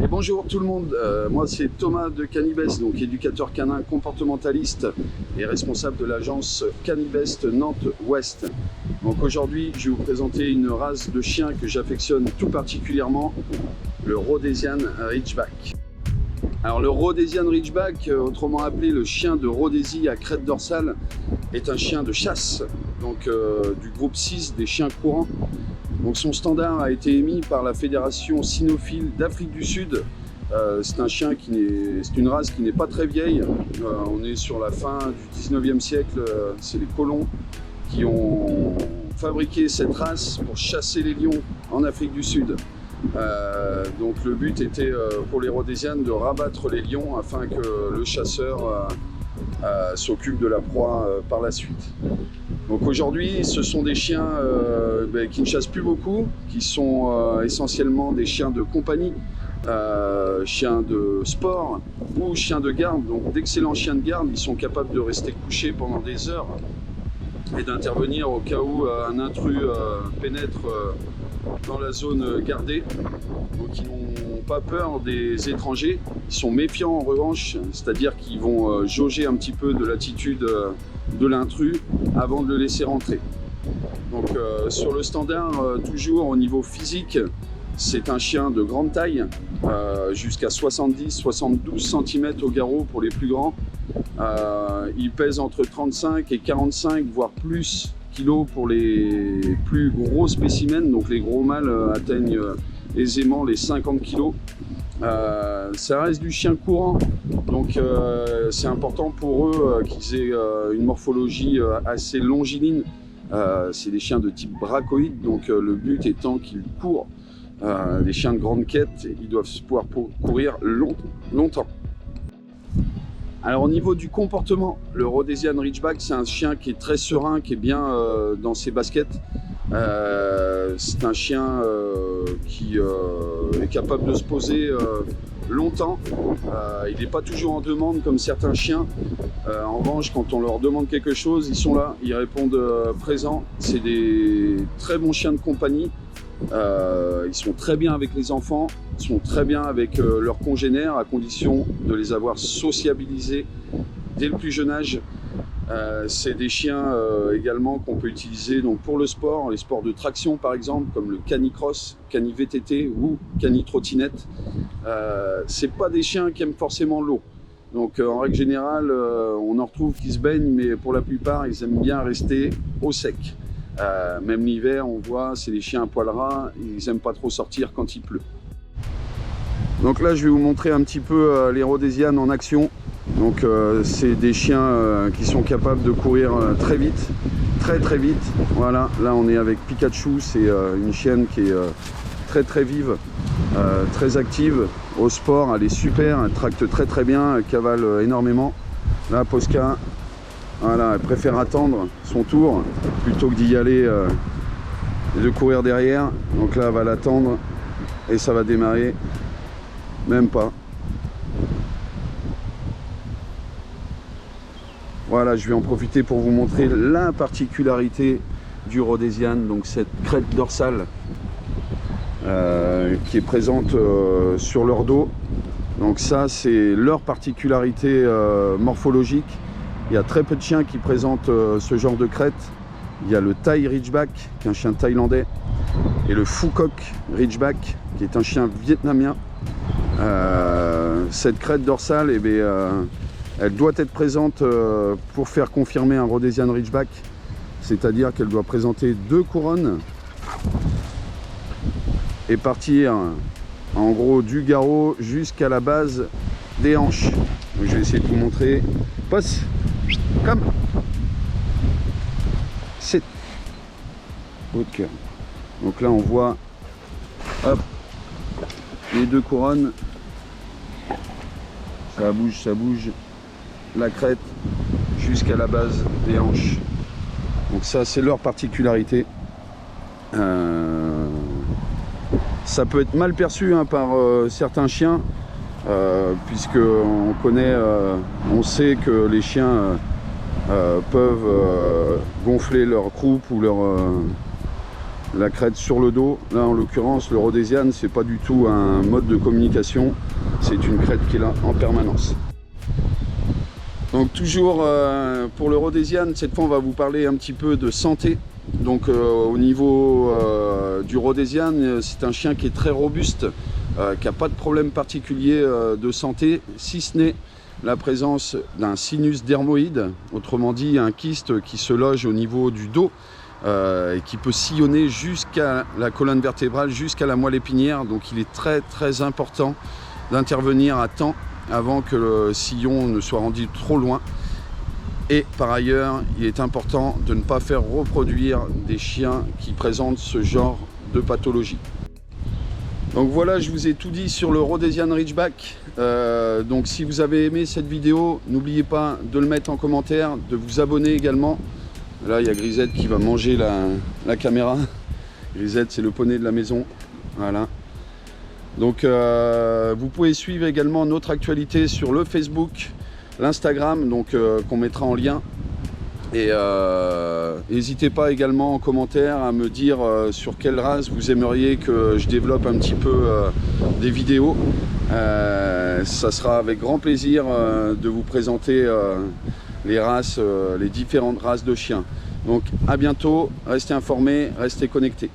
Et bonjour tout le monde, moi c'est Thomas de Canibest, donc éducateur canin comportementaliste et responsable de l'agence Canibest Nantes-Ouest. Donc aujourd'hui je vais vous présenter une race de chiens que j'affectionne tout particulièrement, le Rhodesian Ridgeback. Alors le Rhodesian Ridgeback, autrement appelé le chien de Rhodésie à crête dorsale, est un chien de chasse, donc du groupe 6 des chiens courants. Donc son standard a été émis par la Fédération cynophile d'Afrique du Sud. C'est un chien c'est une race qui n'est pas très vieille. On est sur la fin du 19e siècle. C'est les colons qui ont fabriqué cette race pour chasser les lions en Afrique du Sud. Donc le but était pour les Rhodésianes de rabattre les lions afin que le chasseur s'occupe de la proie par la suite. Donc aujourd'hui, ce sont des chiens qui ne chassent plus beaucoup, qui sont essentiellement des chiens de compagnie, chiens de sport ou chiens de garde. Donc d'excellents chiens de garde, ils sont capables de rester couchés pendant des heures et d'intervenir au cas où un intrus pénètre dans la zone gardée. Donc ils n'ont pas peur des étrangers, ils sont méfiants en revanche, c'est-à-dire qu'ils vont jauger un petit peu de l'attitude de l'intrus avant de le laisser rentrer. Donc sur le standard, toujours au niveau physique, c'est un chien de grande taille, jusqu'à 70-72 cm au garrot pour les plus grands. Il pèse entre 35 et 45 voire plus kilos pour les plus gros spécimens, donc les gros mâles atteignent aisément les 50 kg. Ça reste du chien courant, donc c'est important pour eux qu'ils aient une morphologie assez longiligne. C'est des chiens de type bracoïde, donc le but étant qu'ils courent. Les chiens de grande quête, ils doivent pouvoir courir longtemps. Alors au niveau du comportement, le Rhodesian Ridgeback, c'est un chien qui est très serein, qui est bien dans ses baskets. C'est un chien qui est capable de se poser longtemps. Il n'est pas toujours en demande comme certains chiens. En revanche, quand on leur demande quelque chose, ils sont là, ils répondent présents. C'est des très bons chiens de compagnie. Ils sont très bien avec les enfants, ils sont très bien avec leurs congénères, à condition de les avoir sociabilisés dès le plus jeune âge. C'est des chiens également qu'on peut utiliser donc, pour le sport, les sports de traction par exemple, comme le canicross, cani-VTT ou cani-trottinette. C'est pas des chiens qui aiment forcément l'eau. Donc en règle générale, on en retrouve qui se baignent, mais pour la plupart, ils aiment bien rester au sec. Même l'hiver, on voit, c'est des chiens à poil ras, ils n'aiment pas trop sortir quand il pleut. Donc là, je vais vous montrer un petit peu les Rhodesians en action. Donc c'est des chiens qui sont capables de courir très vite, très vite. Voilà, là on est avec Pikachu, c'est une chienne qui est très vive, très active au sport, elle est super, elle tracte très bien, elle cavale énormément. Là, Posca, voilà, elle préfère attendre son tour plutôt que d'y aller et de courir derrière. Donc là, elle va l'attendre et ça va démarrer. Même pas. Voilà, je vais en profiter pour vous montrer la particularité du Rhodesian, donc cette crête dorsale qui est présente sur leur dos. Donc ça, c'est leur particularité morphologique. Il y a très peu de chiens qui présentent ce genre de crête. Il y a le Thai Ridgeback, qui est un chien thaïlandais, et le Phu Quoc Ridgeback, qui est un chien vietnamien. Cette crête dorsale, eh bien, elle doit être présente pour faire confirmer un Rhodesian Ridgeback, c'est-à-dire qu'elle doit présenter 2 couronnes et partir en gros du garrot jusqu'à la base des hanches. Donc, je vais essayer de vous montrer. Passe, comme, c'est ok. Donc là on voit, hop, les 2 couronnes. Ça bouge, la crête jusqu'à la base des hanches. Donc ça, c'est leur particularité. Ça peut être mal perçu hein, par certains chiens, puisque on sait que les chiens peuvent gonfler leur croupe ou la crête sur le dos. Là en l'occurrence le Rhodesian, c'est pas du tout un mode de communication, c'est une crête qui est là en permanence. Donc toujours pour le Rhodesian, cette fois on va vous parler un petit peu de santé. Donc au niveau du Rhodesian, c'est un chien qui est très robuste, qui n'a pas de problème particulier de santé, si ce n'est la présence d'un sinus dermoïde, autrement dit un kyste qui se loge au niveau du dos et qui peut sillonner jusqu'à la colonne vertébrale, jusqu'à la moelle épinière. Donc il est très important d'intervenir à temps avant que le sillon ne soit rendu trop loin. Et par ailleurs, il est important de ne pas faire reproduire des chiens qui présentent ce genre de pathologie. Donc voilà, je vous ai tout dit sur le Rhodesian Ridgeback. Donc si vous avez aimé cette vidéo, n'oubliez pas de le mettre en commentaire, de vous abonner également. Là, il y a Grisette qui va manger la caméra. Grisette, c'est le poney de la maison. Voilà. Donc vous pouvez suivre également notre actualité sur le Facebook, l'Instagram, donc qu'on mettra en lien. Et n'hésitez pas également en commentaire à me dire sur quelle race vous aimeriez que je développe un petit peu des vidéos. Ça sera avec grand plaisir de vous présenter les différentes races de chiens. Donc à bientôt, restez informés, restez connectés.